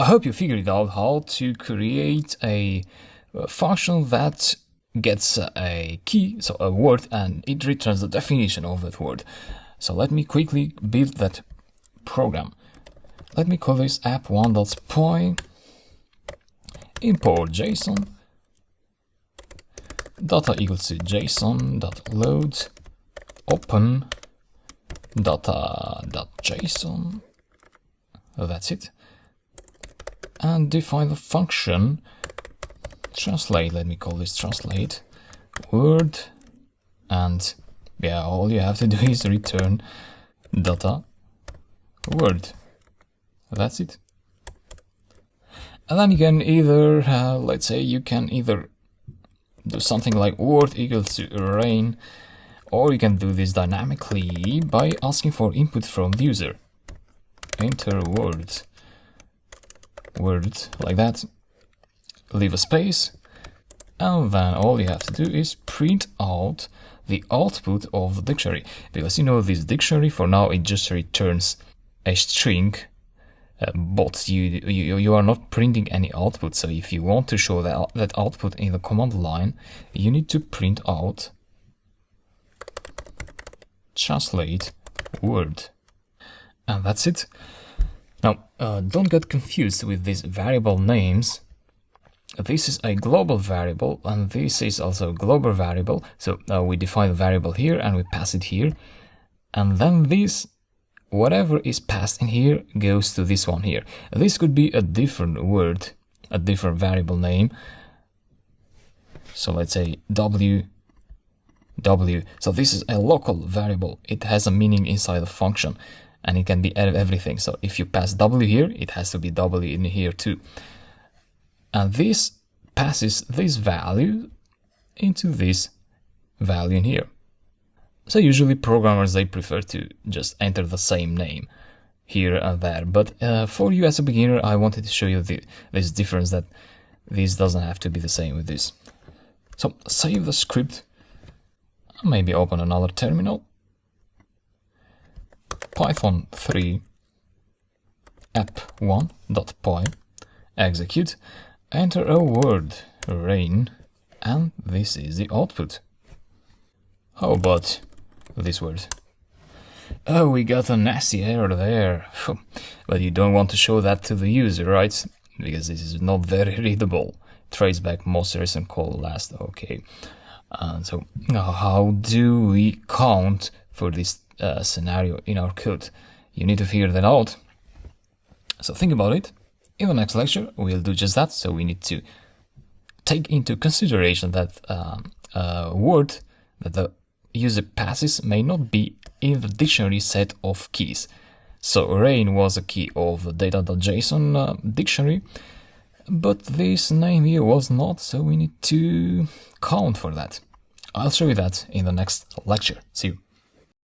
I hope you figured out how to create a function that gets a key, so a word, and it returns the definition of that word. So let me quickly build that program. Let me call this app1.py import JSON data equals to JSON.load open data.json. That's it. And define the function translate. Let me call this translate word, and yeah, all you have to do is return data word. That's it. And then you can either let's say you can either do something like word equals to rain, or you can do this dynamically by asking for input from the user. Enter word like that, leave a space, and then all you have to do is print out the output of the dictionary, because you know this dictionary for now it just returns a string, but you are not printing any output. So if you want to show that output in the command line, you need to print out translate word, and that's it. Now don't get confused with these variable names. This is a global variable and this is also a global variable. So we define the variable here and we pass it here, and then this, whatever is passed in here, goes to this one here. This could be a different word, a different variable name. So let's say w. So this is a local variable. It has a meaning inside the function, and it can be everything. So if you pass w here, it has to be w in here too. And this passes this value into this value in here. So usually programmers, they prefer to just enter the same name here and there. But for you as a beginner, I wanted to show you this difference, that this doesn't have to be the same with this. So save the script, maybe open another terminal. Python 3 app1.py, execute, enter a word, rain, and this is the output. How about this word? Oh, we got a nasty error there. But you don't want to show that to the user, right? Because this is not very readable. Trace back most recent call last. Okay. So how do we count for this scenario in our code? You need to figure that out. So think about it. In the next lecture, we'll do just that. So we need to take into consideration that word that the user passes may not be in the dictionary set of keys. So rain was a key of the data.json dictionary, but this name here was not, so we need to count for that. I'll show you that in the next lecture. See you.